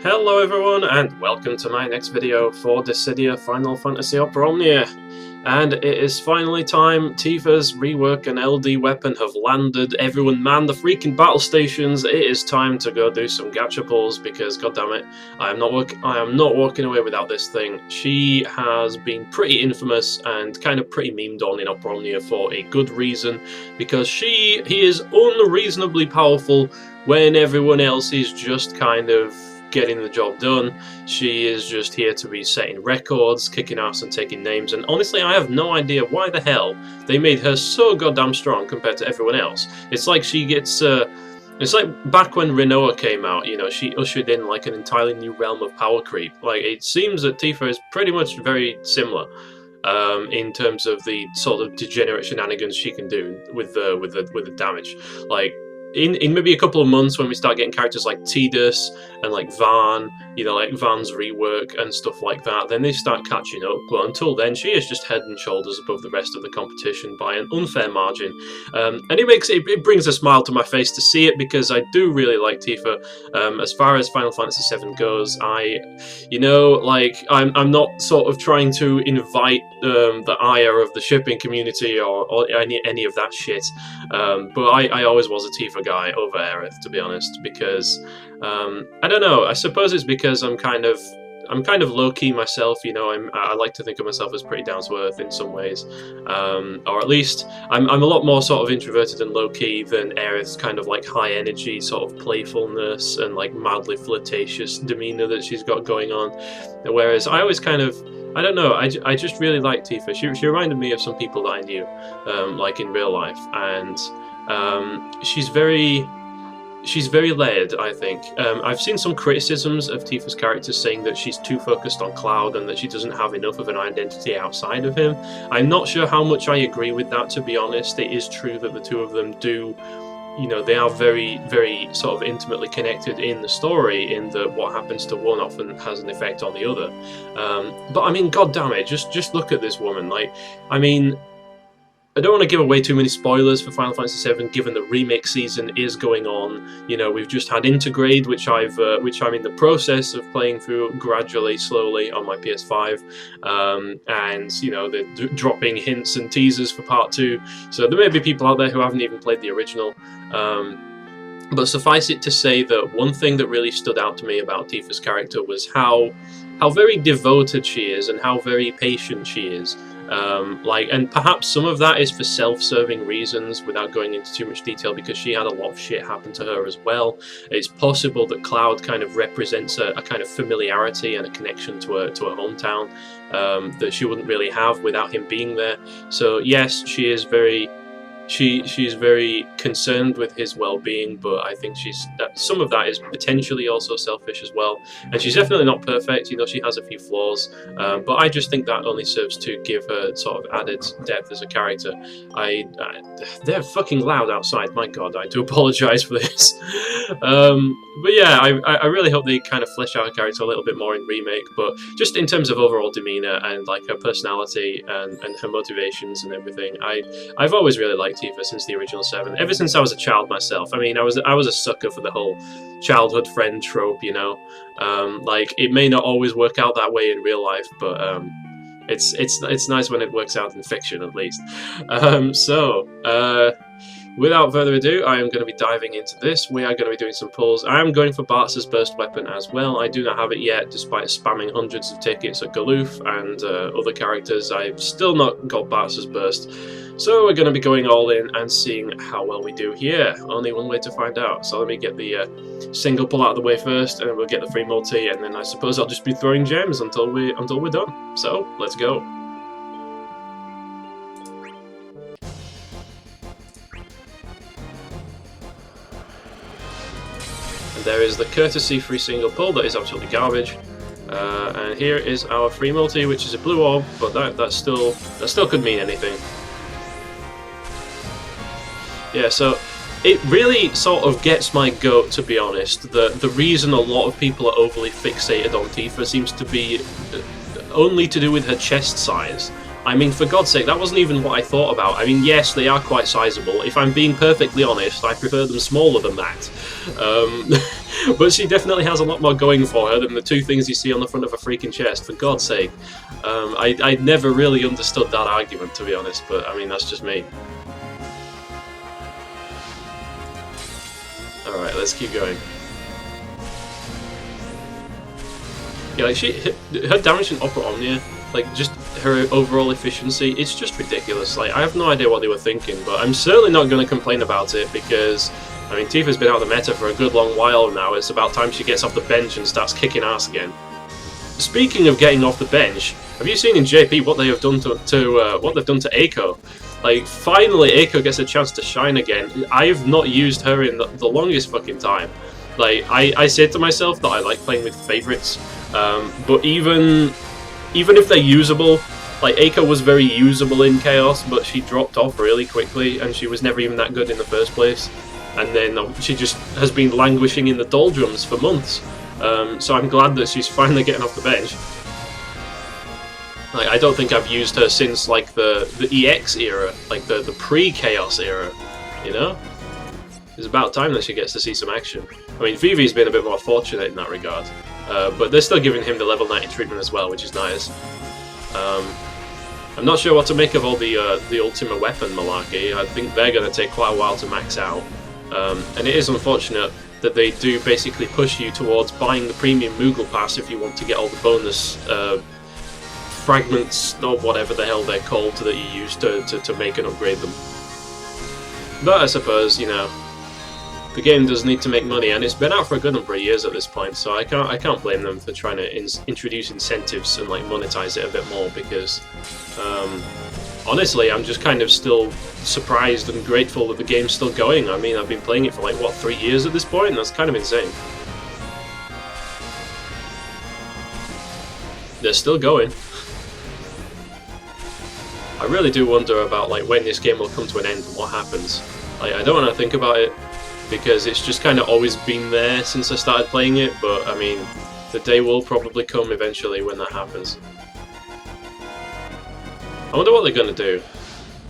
Hello everyone, and welcome to my next video for Dissidia Final Fantasy Opera Omnia. And it is finally time. Tifa's rework and LD weapon have landed. Everyone man the freaking battle stations. It is time to go do some gacha pulls because, goddammit, I am not walking away without this thing. She has been pretty infamous and kind of pretty memed on in Opera Omnia for a good reason, because he is unreasonably powerful when everyone else is just kind of getting the job done. She is just here to be setting records, kicking ass and taking names, and honestly I have no idea why the hell they made her so goddamn strong compared to everyone else. It's like she gets it's like back when Rinoa came out, you know, she ushered in like an entirely new realm of power creep. Like, it seems that Tifa is pretty much very similar in terms of the sort of degenerate shenanigans she can do with the damage. Like, in maybe a couple of months, when we start getting characters like Tidus and like Van, you know, like Van's rework and stuff like that, then they start catching up. But until then, she is just head and shoulders above the rest of the competition by an unfair margin. And it brings a smile to my face to see it, because I do really like Tifa. As far as Final Fantasy VII goes, I'm not sort of trying to invite the ire of the shipping community or any of that shit. But I always was a Tifa guy over Aerith, to be honest, because I don't know. I suppose it's because I'm kind of low-key myself, you know. I like to think of myself as pretty down to earth in some ways, or at least I'm a lot more sort of introverted and low-key than Aerith's kind of like high energy sort of playfulness and like mildly flirtatious demeanor that she's got going on. Whereas I always kind of, I don't know, I just really like Tifa. She reminded me of some people that I knew, like in real life, and she's very layered, I think. I've seen some criticisms of Tifa's character saying that she's too focused on Cloud and that she doesn't have enough of an identity outside of him. I'm not sure how much I agree with that, to be honest. It is true that the two of them do, you know, they are very, very sort of intimately connected in the story, in that what happens to one often has an effect on the other. But I mean, god damn it, just look at this woman. Like, I mean, I don't want to give away too many spoilers for Final Fantasy VII, given the remake season is going on. You know, we've just had Intergrade, which I'm in the process of playing through gradually, slowly on my PS5, and you know, they're dropping hints and teasers for Part 2. So there may be people out there who haven't even played the original. But suffice it to say that one thing that really stood out to me about Tifa's character was how very devoted she is and how very patient she is. And perhaps some of that is for self-serving reasons, without going into too much detail, because she had a lot of shit happen to her as well. It's possible that Cloud kind of represents a kind of familiarity and a connection to her hometown that she wouldn't really have without him being there. So yes, she is very she's very concerned with his well-being, but I think some of that is potentially also selfish as well. And she's definitely not perfect, you know, she has a few flaws, but I just think that only serves to give her sort of added depth as a character. They're fucking loud outside, my god, I do apologise for this. But yeah, I really hope they kind of flesh out her character a little bit more in Remake, but just in terms of overall demeanour and like her personality and her motivations and everything, I've always really liked Tifa since the original 7, ever since I was a child myself. I mean, I was a sucker for the whole childhood friend trope, you know. Like, it may not always work out that way in real life, but it's nice when it works out in fiction, at least. Without further ado, I am going to be diving into this. We are going to be doing some pulls. I am going for Bartz's burst weapon as well. I do not have it yet, despite spamming hundreds of tickets at Galoof and other characters. I've still not got Bartz's burst. So we're going to be going all in and seeing how well we do here. Only one way to find out. So let me get the single pull out of the way first, and then we'll get the free multi, and then I suppose I'll just be throwing gems until we're done. So let's go. There is the courtesy free single pull that is absolutely garbage, and here is our free multi, which is a blue orb, but that still could mean anything. Yeah, so it really sort of gets my goat, to be honest. The reason a lot of people are overly fixated on Tifa seems to be only to do with her chest size. I mean, for God's sake, that wasn't even what I thought about. I mean, yes, they are quite sizable. If I'm being perfectly honest, I prefer them smaller than that. But she definitely has a lot more going for her than the two things you see on the front of a freaking chest, for God's sake. I never really understood that argument, to be honest, but I mean, that's just me. Alright, let's keep going. Yeah, like her damage in Opera Omnia, like just her overall efficiency, it's just ridiculous. Like, I have no idea what they were thinking, but I'm certainly not going to complain about it because, I mean, Tifa's been out of the meta for a good long while now. It's about time she gets off the bench and starts kicking ass again. Speaking of getting off the bench, have you seen in JP what they have done to what they've done to Eiko? Like, finally Eiko gets a chance to shine again. I've not used her in the longest fucking time. Like, I say to myself that I like playing with favorites, but even if they're usable, like, Eiko was very usable in Chaos, but she dropped off really quickly, and she was never even that good in the first place. And then she just has been languishing in the doldrums for months. So I'm glad that she's finally getting off the bench. Like, I don't think I've used her since, like, the EX era, like the pre-Chaos era, you know? It's about time that she gets to see some action. I mean, Vivi's been a bit more fortunate in that regard, but they're still giving him the level 90 treatment as well, which is nice. I'm not sure what to make of all the Ultima Weapon malarkey. I think they're going to take quite a while to max out, and it is unfortunate that they do basically push you towards buying the premium Moogle Pass if you want to get all the bonus fragments, or whatever the hell they're called, that you use to make and upgrade them. But I suppose, you know, the game does need to make money, and it's been out for a good number of years at this point, so I can't blame them for trying to introduce incentives and, like, monetize it a bit more, because honestly, I'm just kind of still surprised and grateful that the game's still going. I mean, I've been playing it for, like, what, 3 years at this point, and that's kind of insane. They're still going. I really do wonder about, like, when this game will come to an end and what happens. Like, I don't want to think about it, because it's just kind of always been there since I started playing it, but I mean, the day will probably come eventually when that happens. I wonder what they're going to do.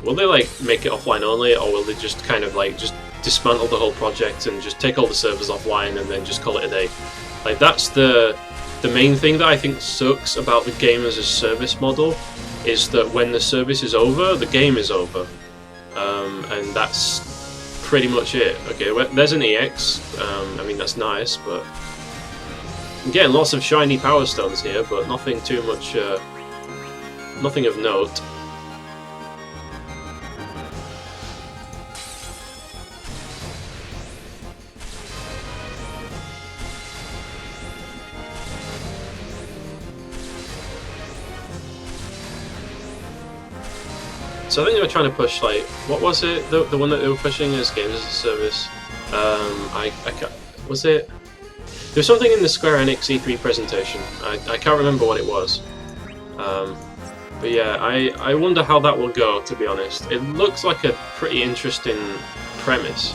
Will they, like, make it offline only, or will they just kind of, like, just dismantle the whole project and just take all the servers offline and then just call it a day? Like, that's the main thing that I think sucks about the game as a service model, is that when the service is over, the game is over. And that's pretty much it. Okay, well, there's an EX. I mean, that's nice, but I'm getting lots of shiny power stones here, but nothing too much, nothing of note. So I think they were trying to push, like, what was it? The one that they were pushing as games as a service. I can't, was it? There's something in the Square Enix E3 presentation. I can't remember what it was. But yeah, I wonder how that will go, to be honest. It looks like a pretty interesting premise.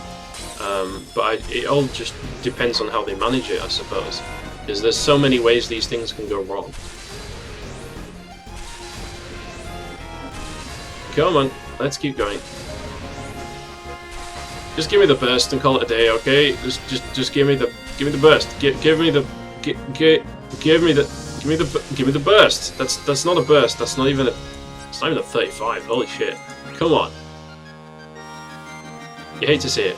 But it all just depends on how they manage it, I suppose. Because there's so many ways these things can go wrong. Come on, let's keep going. Just give me the burst and call it a day, okay? Just give me the burst. Give me the burst. That's not a burst. It's not even a 35. Holy shit! Come on. You hate to see it.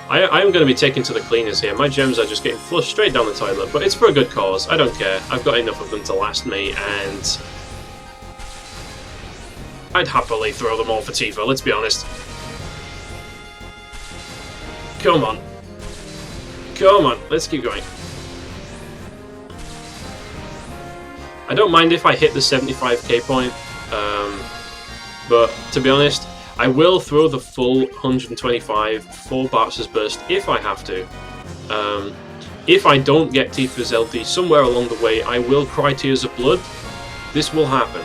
I am going to be taken to the cleaners here. My gems are just getting flushed straight down the toilet, but it's for a good cause. I don't care. I've got enough of them to last me, and I'd happily throw them all for Tifa, let's be honest. Come on. Come on, let's keep going. I don't mind if I hit the 75k point, but to be honest, I will throw the full 125 for Bartz's burst if I have to. If I don't get Tifa's LD somewhere along the way, I will cry tears of blood. This will happen.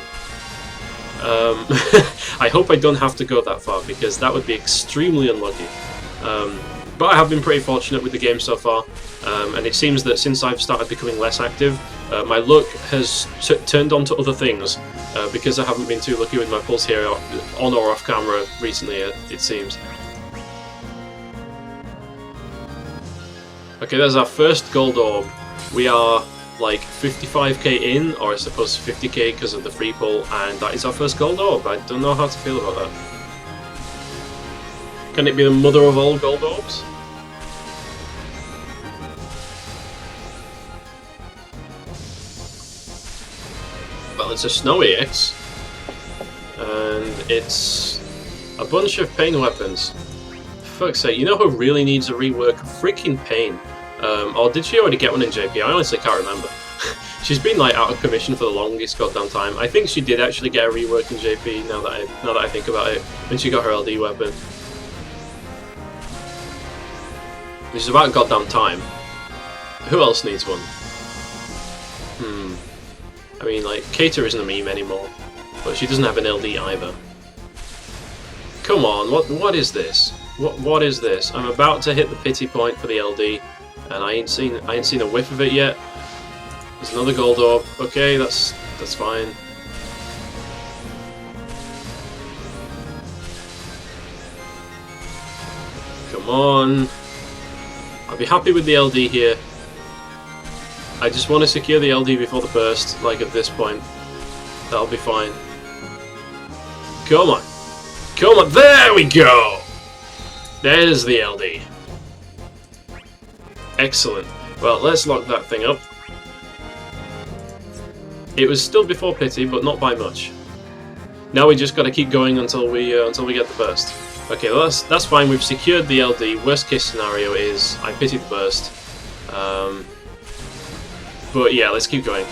I hope I don't have to go that far, because that would be extremely unlucky. But I have been pretty fortunate with the game so far, and it seems that since I've started becoming less active, my luck has turned on to other things, because I haven't been too lucky with my pulse here on or off camera recently, it seems. Okay, there's our first gold orb. We are like 55k in, or I suppose 50k because of the free pull, and that is our first gold orb. I don't know how to feel about that. Can it be the mother of all gold orbs? Well, it's a snowy X, and it's a bunch of pain weapons. For fuck's sake, you know who really needs a rework? Freaking Pain. Or did she already get one in JP? I honestly can't remember. She's been like out of commission for the longest goddamn time. I think she did actually get a rework in JP. Now that I think about it, when she got her LD weapon, which is about goddamn time. Who else needs one? I mean, like, Kater isn't a meme anymore, but she doesn't have an LD either. Come on, what is this? What is this? I'm about to hit the pity point for the LD, and I ain't seen a whiff of it yet. There's another gold orb. Okay, that's fine. Come on. I'll be happy with the LD here. I just want to secure the LD before the burst, like at this point. That'll be fine. Come on. Come on. There we go! There's the LD. Excellent. Well, let's lock that thing up. It was still before pity, but not by much. Now we just got to keep going until we get the burst. Okay, well that's fine. We've secured the LD. Worst case scenario is I pity the burst. But yeah, let's keep going.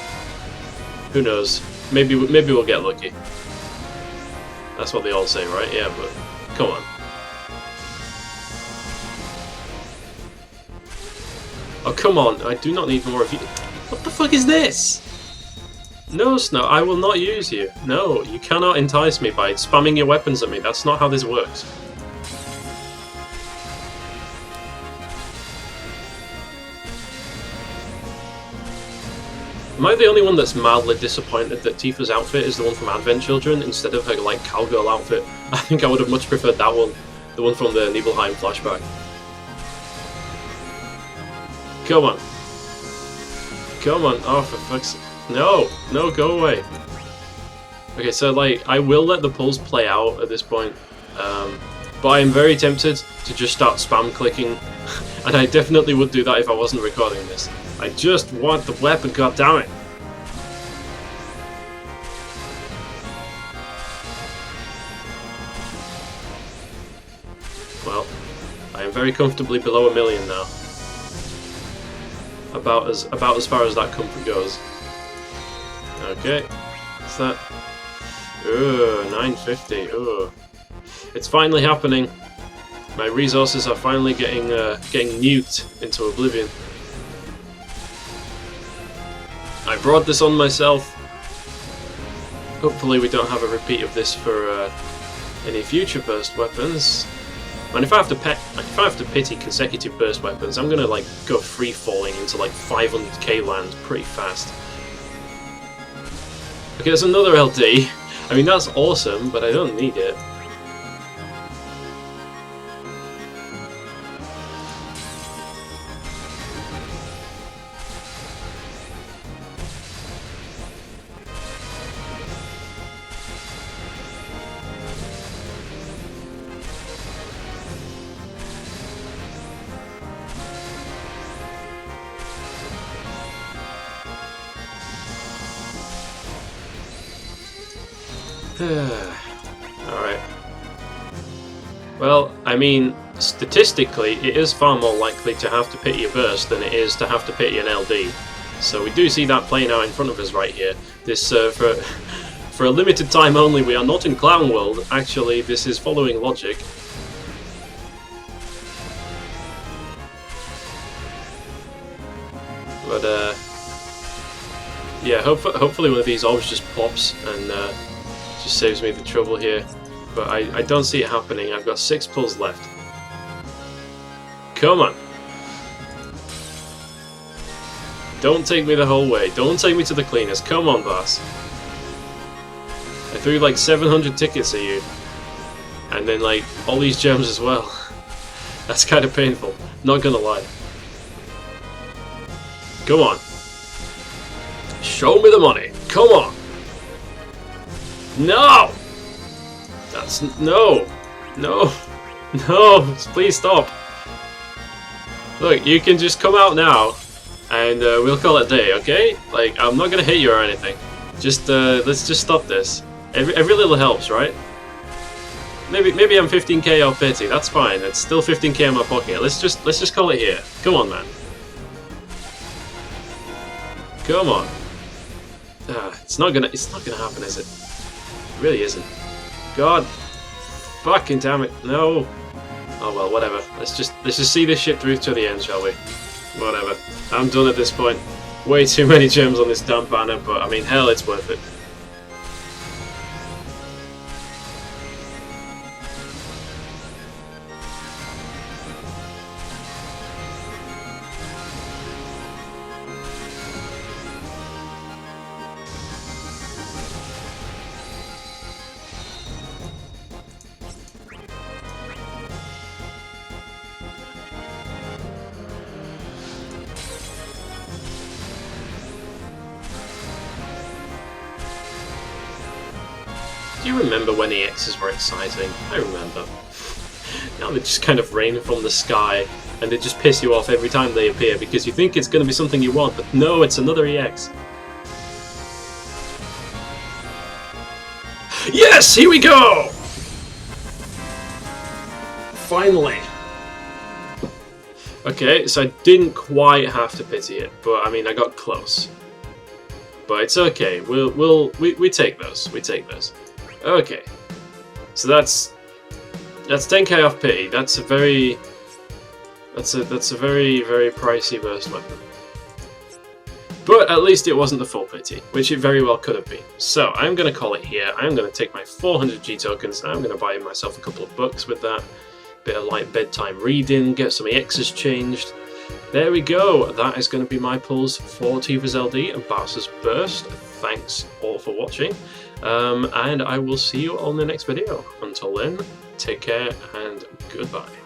Who knows? Maybe we'll get lucky. That's what they all say, right? Yeah, but come on. Oh, come on. I do not need more of you. What the fuck is this? No, Snow, I will not use you. No, you cannot entice me by spamming your weapons at me. That's not how this works. Am I the only one that's mildly disappointed that Tifa's outfit is the one from Advent Children instead of her, like, cowgirl outfit? I think I would have much preferred that one. The one from the Nibelheim flashback. Come on. Come on. Oh, for fuck's sake. No! No, go away. Okay, so, like, I will let the pulls play out at this point. But I am very tempted to just start spam clicking. And I definitely would do that if I wasn't recording this. I just want the weapon, goddammit! Well, I am very comfortably below 1 million now. About as far as that comfort goes. Okay, what's that? Ooh, 950. Ooh, it's finally happening. My resources are finally getting nuked into oblivion. I brought this on myself. Hopefully we don't have a repeat of this for any future burst weapons. And if I have to pity consecutive burst weapons, I'm gonna like go free falling into like 500k land pretty fast. Okay, there's another LD. I mean that's awesome, but I don't need it. Alright. Well, I mean, statistically, it is far more likely to have to pity a burst than it is to have to pity an LD. So we do see that playing out in front of us right here. This, for a limited time only, we are not in Clown World. Actually, this is following logic. But, yeah, hopefully one of these orbs just pops and, just saves me the trouble here, but I don't see it happening. I've got 6 pulls left. Come on! Don't take me the whole way. Don't take me to the cleaners. Come on, boss. I threw like 700 tickets at you, and then like all these gems as well. That's kind of painful. Not gonna lie. Come on. Show me the money. Come on. No! That's... No! No! No! Please stop. Look, you can just come out now, and we'll call it a day, okay? Like, I'm not gonna hit you or anything. Just, let's just stop this. Every little helps, right? Maybe I'm 15k off pity. That's fine. It's still 15k in my pocket. Let's just call it here. Come on, man. Come on. It's not gonna happen, is it? It really isn't. God, fucking damn it! No. Oh well, whatever. Let's just see this shit through to the end, shall we? Whatever. I'm done at this point. Way too many gems on this damn banner, but I mean, hell, it's worth it. Do you remember when the X's were exciting? I remember. Now they just kind of rain from the sky, and they just piss you off every time they appear because you think it's going to be something you want, but no, it's another EX. Yes, here we go! Finally. Okay, so I didn't quite have to pity it, but I mean, I got close. But it's okay. We take those. We take those. Okay, so that's 10k off pity. That's a very very pricey burst weapon. But at least it wasn't the full pity, which it very well could have been. So I'm gonna call it here. I'm gonna take my 400 G tokens and I'm gonna buy myself a couple of books with that. Bit of light bedtime reading, get some EXs changed. There we go. That is going to be my pulls for Tifa's LD and Bartz's Burst. Thanks all for watching. And I will see you on the next video. Until then, take care and goodbye.